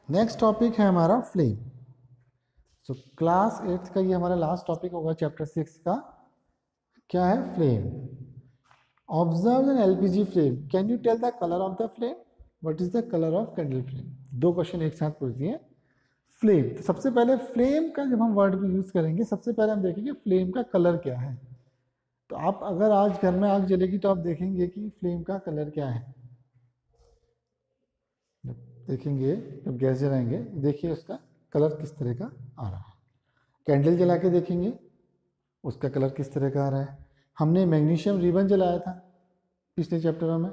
Next topic है हमारा flame. So class 8 का ये हमारा लास्ट टॉपिक होगा चैप्टर 6 का। क्या है? Flame. Observe an LPG flame, can you tell the colour of the flame? What is the colour of candle flame? दो क्वेश्चन एक साथ पूछ दिए। फ्लेम, तो सबसे पहले फ्लेम का जब हम वर्ड भी यूज करेंगे सबसे पहले हम देखेंगे फ्लेम का कलर क्या है। तो आप अगर आज घर में आग जलेगी तो आप देखेंगे कि फ्लेम का कलर क्या है। देखेंगे जब गैस जलाएंगे, देखिए उसका कलर किस तरह का आ रहा है। कैंडल जला के देखेंगे उसका कलर किस तरह का आ रहा है। हमने मैग्नीशियम रिबन जलाया था पिछले चैप्टरों में,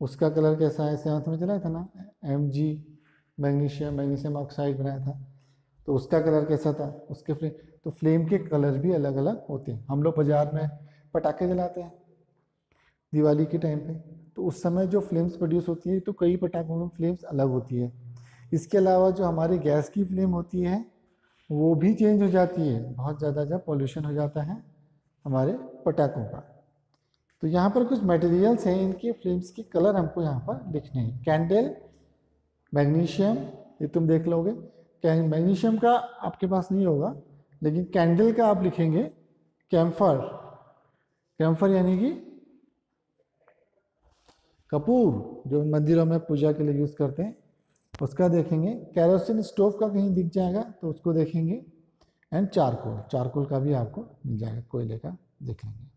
उसका कलर कैसा है? 7th में जलाया था ना, Mg मैग्नीशियम ऑक्साइड बनाया था, तो उसका कलर कैसा था? उसके फ्लेम, तो फ्लेम के कलर भी अलग अलग होते हैं। हम लोग बाजार में पटाखे जलाते हैं दिवाली के टाइम पे, तो उस समय जो फ्लेम्स प्रोड्यूस होती है तो कई पटाखों में फ्लेम्स अलग होती है। इसके अलावा जो हमारी गैस की फ्लेम होती है वो भी चेंज हो जाती है बहुत ज़्यादा जब पॉल्यूशन हो जाता है हमारे पटाखों का। तो यहाँ पर कुछ मटेरियल्स हैं, इनके फ्लेम्स के कलर हमको यहाँ पर लिखने हैं। कैंडल, मैग्नीशियम, ये तुम देख लोगे। मैग्नीशियम का आपके पास नहीं होगा, लेकिन कैंडल का आप लिखेंगे कैम्फर। कैम्फर यानी कि कपूर, जो मंदिरों में पूजा के लिए यूज़ करते हैं, उसका देखेंगे। कैरोसिन स्टोव का कहीं दिख जाएगा तो उसको देखेंगे। एंड चारकोल, चारकोल का भी आपको मिल जाएगा, कोयले का देख लेंगे।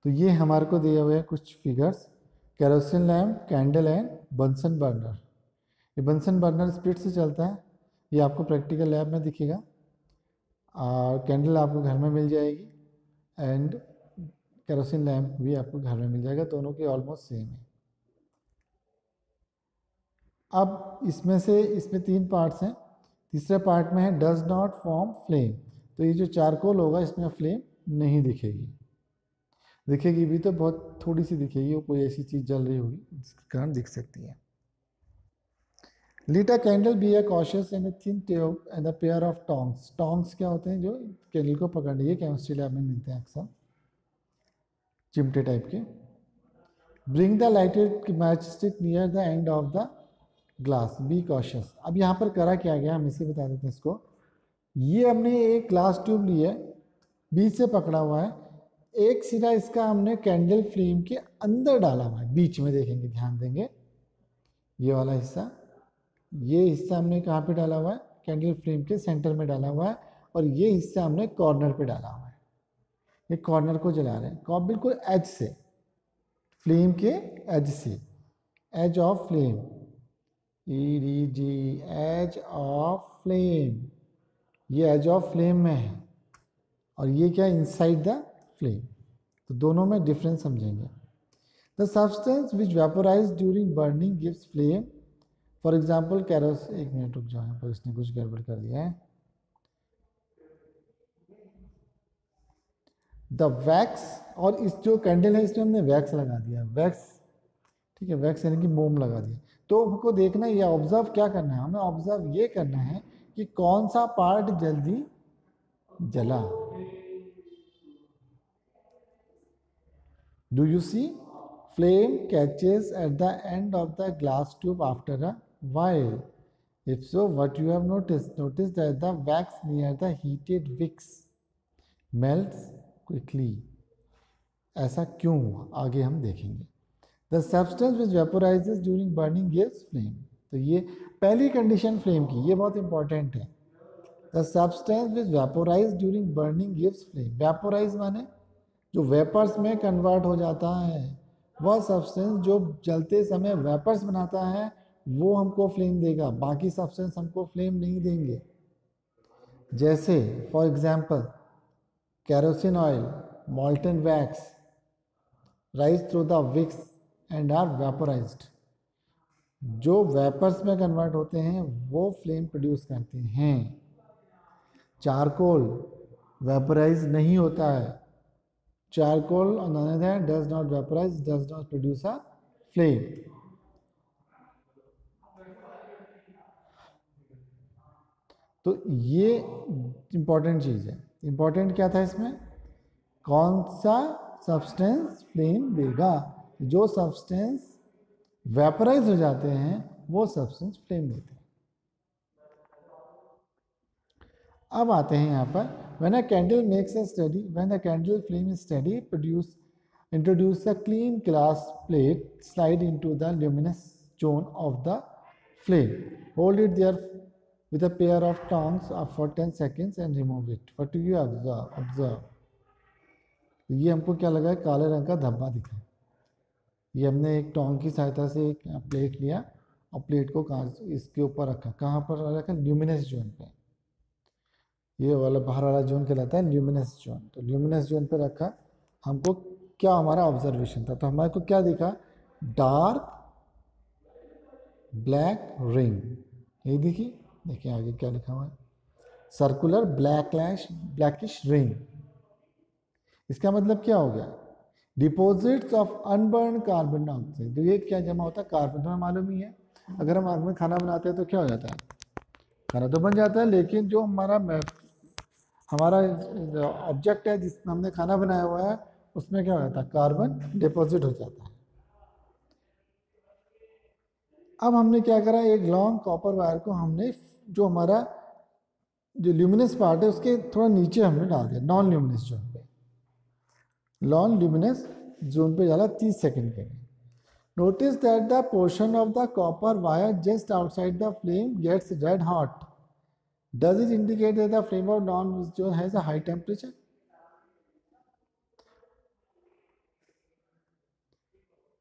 तो ये हमारे को दिए हुए हैं कुछ figures. Kerosene lamp, candle and Bunsen burner. ये बंसन बर्नर स्पीड से चलता है, ये आपको प्रैक्टिकल लैब में दिखेगा। और कैंडल आपको घर में मिल जाएगी एंड कैरोसिन लैम्प भी आपको घर में मिल जाएगा, दोनों की ऑलमोस्ट सेम है। अब इसमें 3 पार्ट्स हैं। तीसरे पार्ट में है डज नॉट फॉर्म फ्लेम, तो ये जो चारकोल होगा इसमें फ्लेम नहीं दिखेगी। दिखेगी भी तो बहुत थोड़ी सी दिखेगी, वो कोई ऐसी चीज़ जल रही होगी जिसके कारण दिख सकती है। Lit a candle be a cautious and a thin tube and a pair of tongs. Tongs क्या होते हैं? जो कैंडल को पकड़ने के केमिस्ट्री लैब में मिलते हैं अक्सर, चिमटे टाइप के। Bring the lighted match stick near the end of the glass, be cautious. अब यहाँ पर करा क्या गया, हम इसे बता देते हैं इसको। ये हमने एक ग्लास ट्यूब ली है, बीच से पकड़ा हुआ है, एक सिरा इसका हमने कैंडल फ्लेम के अंदर डाला हुआ है, बीच में देखेंगे, ध्यान देंगे ये वाला हिस्सा, ये हिस्सा हमने कहाँ पे डाला हुआ है? कैंडल फ्लेम के सेंटर में डाला हुआ है, और ये हिस्सा हमने कॉर्नर पे डाला हुआ है। ये कॉर्नर को जला रहे हैं, बिल्कुल एज से, फ्लेम के एज से, edge of flame, EDG, edge of flame. ये एज ऑफ फ्लेम में है और ये क्या? Inside the flame. तो दोनों में डिफरेंस समझेंगे। The substance which vaporise during burning gives flame. For example kerosene, एक मिनट रुक जाओ, यहाँ पर इसने कुछ गड़बड़ कर दिया है। द वैक्स, और इस जो कैंडल है इसमें हमने वैक्स लगा दिया, वैक्स, ठीक है, वैक्स यानी कि मोम लगा दिया। तो हमको देखना है, ये ऑब्जर्व क्या करना है हमें? ऑब्जर्व ये करना है कि कौन सा पार्ट जल्दी जला। Do you see? Flame catches at the end of the glass tube after a while. If so, what you have noticed? Notice that the wax near the heated wicks melts quickly. ऐसा क्यों हुआ? आगे हम देखेंगे। The substance which vaporizes during burning gives flame. तो ये पहली condition flame की, ये बहुत इंपॉर्टेंट है। The substance which vaporizes during burning gives flame. Vaporize माने जो वेपर्स में कन्वर्ट हो जाता है, वह सब्सटेंस जो जलते समय वेपर्स बनाता है वो हमको फ्लेम देगा, बाकी सब्सटेंस हमको फ्लेम नहीं देंगे। जैसे for example kerosene oil, molten wax rise through the wicks and are vaporised. जो वेपर्स में कन्वर्ट होते हैं वो फ्लेम प्रोड्यूस करते हैं। चारकोल वेपोराइज नहीं होता है। Charcoal on the other hand does not vaporise, does not produce a flame. तो ये इंपॉर्टेंट चीज़ है। इंपॉर्टेंट क्या था इसमें? कौन सा सब्सटेंस फ्लेम देगा? जो सब्सटेंस वेपराइज हो जाते हैं वो सब्सटेंस फ्लेम देते हैं। अब आते हैं यहाँ पर when a candle makes a steady, when the candle flame is steady, introduce a clean glass plate, slide into the luminous zone of the flame. Hold it there with a pair of tongs for 10 seconds and remove it. What do you observe? ये हमको क्या लगा है, काले रंग का धब्बा दिखा। ये हमने एक टोंग की सहायता से एक प्लेट लिया और प्लेट को इसके ऊपर रखा। कहाँ पर रखा? ल्यूमिनस जोन पे। ये वाला बाहर वाला जोन कहलाता है ल्यूमिनस जोन। तो ल्यूमिनस जोन पे रखा, हमको क्या हमारा ऑब्जर्वेशन था? तो हमारे को क्या दिखा? Dark black ring. ये देखिए, देखिए आगे क्या लिखा हुआ है, सर्कुलर ब्लैकिश रिंग। इसका मतलब क्या हो गया? Deposits of unburn carbon dioxide. तो ये क्या जमा होता है? कार्बन। हमें मालूम ही है, अगर हम आग में खाना बनाते हैं तो क्या हो जाता है? खाना तो बन जाता है, लेकिन जो हमारा ऑब्जेक्ट है जिसमें हमने खाना बनाया हुआ है, उसमें क्या हो जाता है? कार्बन डिपॉजिट हो जाता है। अब हमने क्या करा? एक लॉन्ग कॉपर वायर को हमने जो हमारा जो ल्यूमिनस पार्ट है उसके थोड़ा नीचे हमने डाल दिया, नॉन ल्यूमिनस जोन पे। नॉन ल्यूमिनस जोन पे डाला 30 सेकेंड के लिए। Notice that the portion of the copper wire just outside the flame gets red hot. Does it indicate that the flame of non-luminous zone has a high temperature?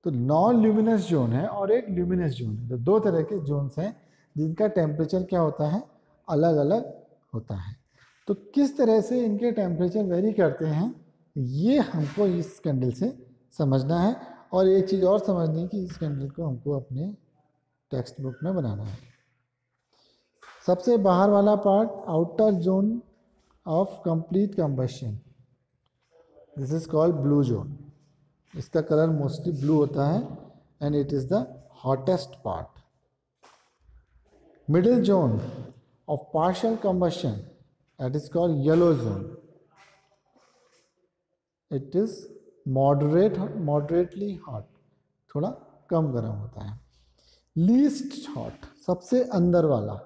तो non luminous zone है और एक luminous zone है। तो दो तरह के Jones हैं जिनका टेम्परेचर क्या होता है? अलग अलग होता है। तो किस तरह से इनके टेम्परेचर वेरी करते हैं, ये हमको इस कैंडल से समझना है। और एक चीज़ और समझनी है कि इस कैंडल को हमको अपने टेक्स्ट बुक में बनाना है। सबसे बाहर वाला part, outer zone of complete combustion, this is called blue zone. इसका कलर मोस्टली ब्लू होता है and it is the hottest part. Middle zone of partial combustion, that is called yellow zone. It is moderately hot, थोड़ा कम गर्म होता है। Least hot, सबसे अंदर वाला,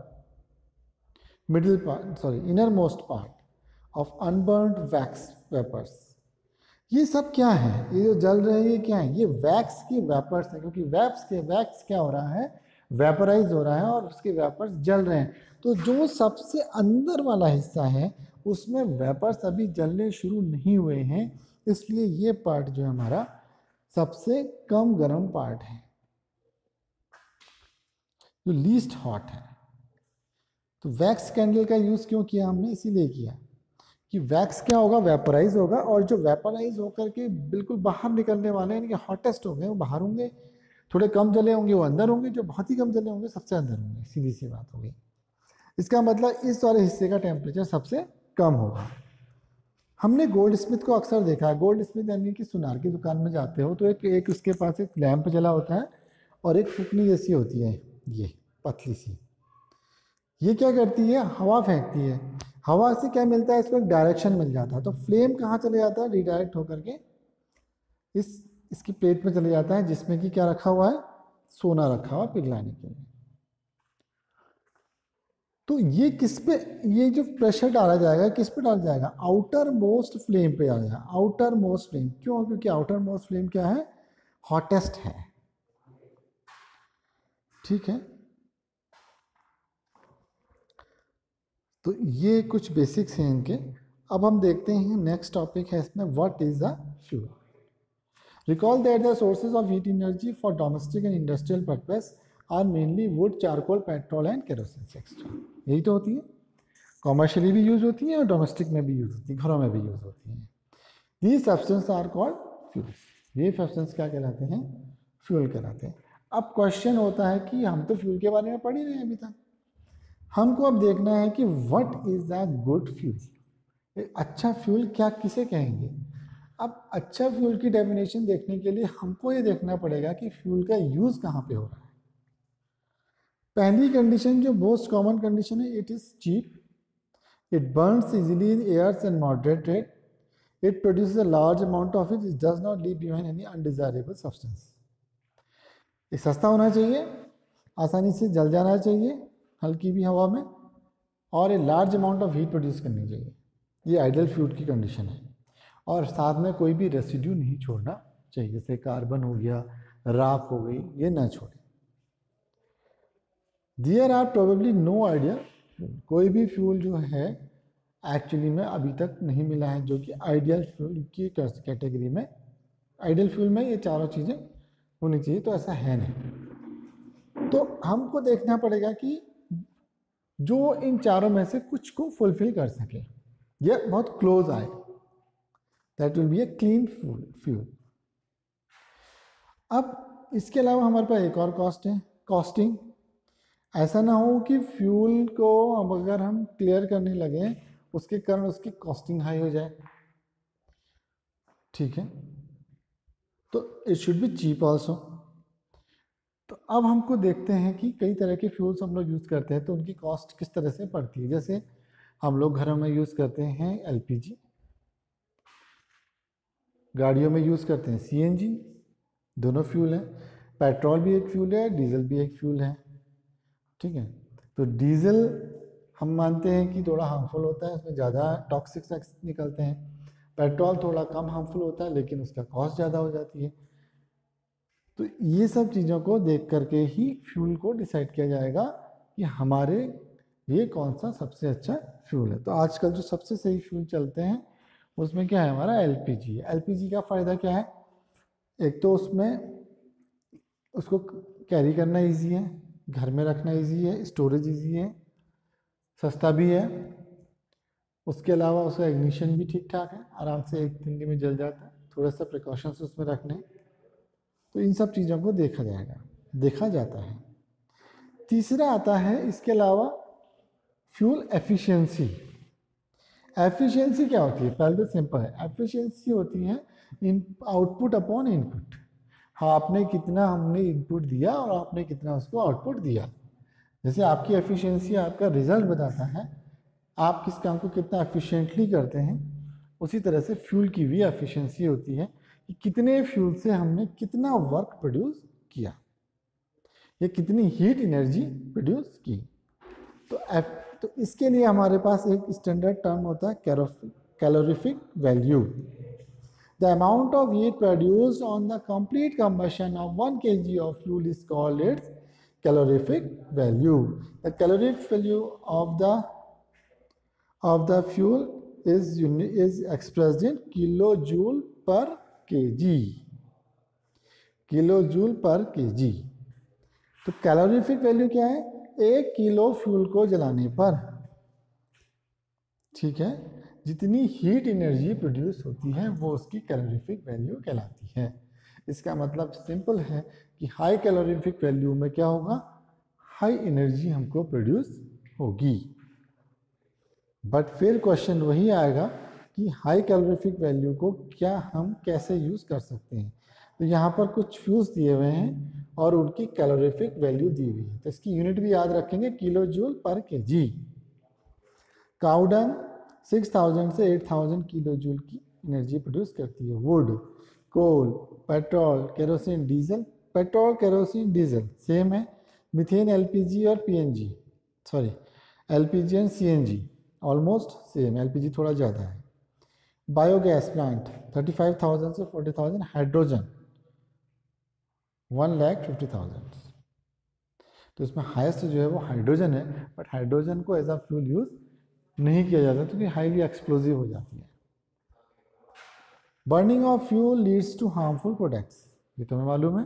middle part, sorry innermost part of unburned wax vapours. ये सब क्या है? ये जो जल रहे हैं ये क्या है? ये वैक्स की वेपर्स है, क्योंकि वैक्स क्या हो रहा है? वेपराइज हो रहा है और उसके वेपर्स जल रहे हैं। तो जो सबसे अंदर वाला हिस्सा है उसमें वेपर्स अभी जलने शुरू नहीं हुए हैं, इसलिए ये पार्ट जो है हमारा सबसे कम गर्म पार्ट है, जो लीस्ट हॉट है। तो वैक्स कैंडल का यूज़ क्यों किया हमने? इसीलिए किया कि वैक्स क्या होगा? वेपराइज होगा, और जो वेपराइज होकर के बिल्कुल बाहर निकलने वाले हैं, इनके हॉटेस्ट होंगे वो बाहर होंगे, थोड़े कम जले होंगे वो अंदर होंगे, जो बहुत ही कम जले होंगे सबसे अंदर होंगे। सीधी सी बात होगी। इसका मतलब इस वाले हिस्से का टेम्परेचर सबसे कम होगा। हमने गोल्ड स्मिथ को अक्सर देखा है। गोल्ड स्मिथ यानी कि सुनार की दुकान में जाते हो तो एक उसके पास एक लैंप जला होता है और एक फुकनी जैसी होती है, ये पतली सी। ये क्या करती है? हवा फेंकती है। हवा से क्या मिलता है? इसको एक डायरेक्शन मिल जाता है। तो फ्लेम कहाँ चले जाता है? रिडायरेक्ट होकर के इसकी प्लेट में चले जाता है, जिसमें कि क्या रखा हुआ है? सोना रखा हुआ पिघलाने के लिए। तो ये किस पे, ये जो प्रेशर डाला जाएगा किस पे डाला जाएगा? आउटर मोस्ट फ्लेम पे डाला जाएगा। आउटर मोस्ट फ्लेम क्यों? क्योंकि आउटर मोस्ट फ्लेम क्या है? हॉटेस्ट है। ठीक है, तो ये कुछ बेसिक्स हैं इनके। अब हम देखते हैं नेक्स्ट टॉपिक है इसमें, what is a fuel. Recall that the sources of heat energy for domestic and industrial purpose are mainly wood, charcoal, petrol and kerosene etcetera. यही तो होती है, कॉमर्शियली भी यूज होती है और डोमेस्टिक में भी यूज होती है, घरों में भी यूज होती हैं। These substance are called fuel. ये सब्सटेंस क्या कहलाते हैं? फ्यूल कहलाते हैं। अब क्वेश्चन होता है कि हम तो फ्यूल के बारे में पढ़ ही रहे हैं अभी तक, हमको अब देखना है कि what is a good fuel. अच्छा फ्यूल क्या किसे कहेंगे? अब अच्छा फ्यूल की डेफिनेशन देखने के लिए हमको ये देखना पड़ेगा कि फ्यूल का यूज कहाँ पे हो रहा है। पहली कंडीशन जो मोस्ट कॉमन कंडीशन है, it is cheap, it burns easily in airs and moderate rate, it produces a large amount of it, it does not leave behind any undesirable substance. ये सस्ता होना चाहिए, आसानी से जल जाना चाहिए हल्की भी हवा में, और a large amount of heat produce करनी चाहिए। ये आइडियल फ्लूइड की कंडीशन है। और साथ में कोई भी रेसिड्यू नहीं छोड़ना चाहिए, जैसे कार्बन हो गया, राख हो गई, ये ना छोड़े। There are probably no ideal, कोई भी फ्यूल जो है एक्चुअली में अभी तक नहीं मिला है जो कि आइडियल फ्यूल की कैटेगरी में, आइडियल फ्यूल में ये चारों चीज़ें होनी चाहिए, तो ऐसा है नहीं। तो हमको देखना पड़ेगा कि जो इन चारों में से कुछ को फुलफिल कर सके, ये बहुत क्लोज आए, that will be a clean fuel. अब इसके अलावा हमारे पास एक और कॉस्ट है, कॉस्टिंग। ऐसा ना हो कि फ्यूल को अब अगर हम क्लियर करने लगे उसके कारण उसकी कॉस्टिंग हाई हो जाए, ठीक है, तो it should be cheap also. तो अब हमको देखते हैं कि कई तरह के फ्यूल्स हम लोग यूज़ करते हैं तो उनकी कॉस्ट किस तरह से पड़ती है। जैसे हम लोग घरों में यूज़ करते हैं एलपीजी, गाड़ियों में यूज़ करते हैं सीएनजी, दोनों फ्यूल हैं। पेट्रोल भी एक फ्यूल है, डीजल भी एक फ्यूल है, ठीक है। तो डीजल हम मानते हैं कि थोड़ा हार्मफुल होता है, उसमें ज़्यादा टॉक्सिक्स निकलते हैं। पेट्रोल थोड़ा कम हार्मफुल होता है लेकिन उसका कॉस्ट ज़्यादा हो जाती है। तो ये सब चीज़ों को देख करके ही फ्यूल को डिसाइड किया जाएगा कि हमारे लिए कौन सा सबसे अच्छा फ्यूल है। तो आजकल जो सबसे सही फ्यूल चलते हैं उसमें क्या है, हमारा एलपीजी है। एलपीजी का फ़ायदा क्या है, एक तो उसमें उसको कैरी करना इजी है, घर में रखना इजी है, स्टोरेज इजी है, सस्ता भी है। उसके अलावा उसका इग्निशन भी ठीक ठाक है, आराम से एक दिन में जल जाता है, थोड़ा सा प्रिकॉशंस उसमें रखने। तो इन सब चीज़ों को देखा जाता है। तीसरा आता है इसके अलावा फ्यूल एफिशिएंसी। एफिशिएंसी क्या होती है, पहले तो सिंपल है, एफिशिएंसी होती है इन आउटपुट अपॉन इनपुट। हाँ, आपने कितना हमने इनपुट दिया और आपने कितना उसको आउटपुट दिया। जैसे आपकी एफिशिएंसी आपका रिजल्ट बताता है, आप किस काम को कितना एफिशिएंटली करते हैं, उसी तरह से फ्यूल की भी एफिशिएंसी होती है कि कितने फ्यूल से हमने कितना वर्क प्रोड्यूस किया, ये कितनी हीट एनर्जी प्रोड्यूस की। तो इसके लिए हमारे पास एक स्टैंडर्ड टर्म होता है calorific value. The amount of heat produced on the complete combustion of 1 kg of fuel is called its calorific value. The calorific value of the fuel is expressed in kilojoule per kg. Kilojoule पर KG. तो calorific value क्या है, 1 kilo fuel को जलाने पर, ठीक है, जितनी हीट एनर्जी प्रोड्यूस होती है वो उसकी कैलोरीफिक वैल्यू कहलाती है। इसका मतलब सिंपल है कि हाई कैलोरीफिक वैल्यू में क्या होगा, हाई एनर्जी हमको प्रोड्यूस होगी। बट फिर क्वेश्चन वही आएगा कि हाई कैलोरीफिक वैल्यू को क्या हम कैसे यूज़ कर सकते हैं। तो यहाँ पर कुछ फ्यूल्स दिए हुए हैं और उनकी कैलोरीफिक वैल्यू दी हुई है, तो इसकी यूनिट भी याद रखेंगे, kilojoule per kg. Cow dung 6000 से 8000 किलो जूल की एनर्जी प्रोड्यूस करती है। Wood, coal, petrol, kerosene, diesel, petrol, kerosene, diesel same है। मीथेन, एलपीजी और PNG, sorry LPG and CNG almost same, LPG थोड़ा ज़्यादा है। बायोगैस प्लांट 35,000 से 40,000। हाइड्रोजन 1,50,000। तो इसमें हाईएस्ट जो है वो हाइड्रोजन है, बट हाइड्रोजन को एज अ फ्यूल यूज़ नहीं किया जाता क्योंकि हाईली एक्सप्लोजिव हो जाती है। Burning of fuel leads to harmful products, ये तुम्हें मालूम है।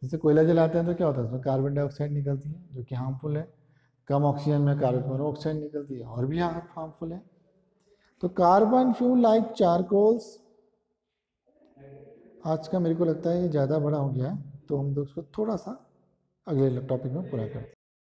जैसे कोयला जलाते हैं तो क्या होता है, उसमें कार्बन डाइऑक्साइड निकलती है जो कि हार्मफुल है। कम ऑक्सीजन में कार्बन मोनोऑक्साइड निकलती है और भी हार्मफुल है। तो कार्बन फ्यूल लाइक चारकोल्स, आज का मेरे को लगता है ये ज़्यादा बड़ा हो गया है, तो हम लोग उसको थोड़ा सा अगले टॉपिक में पूरा करते हैं।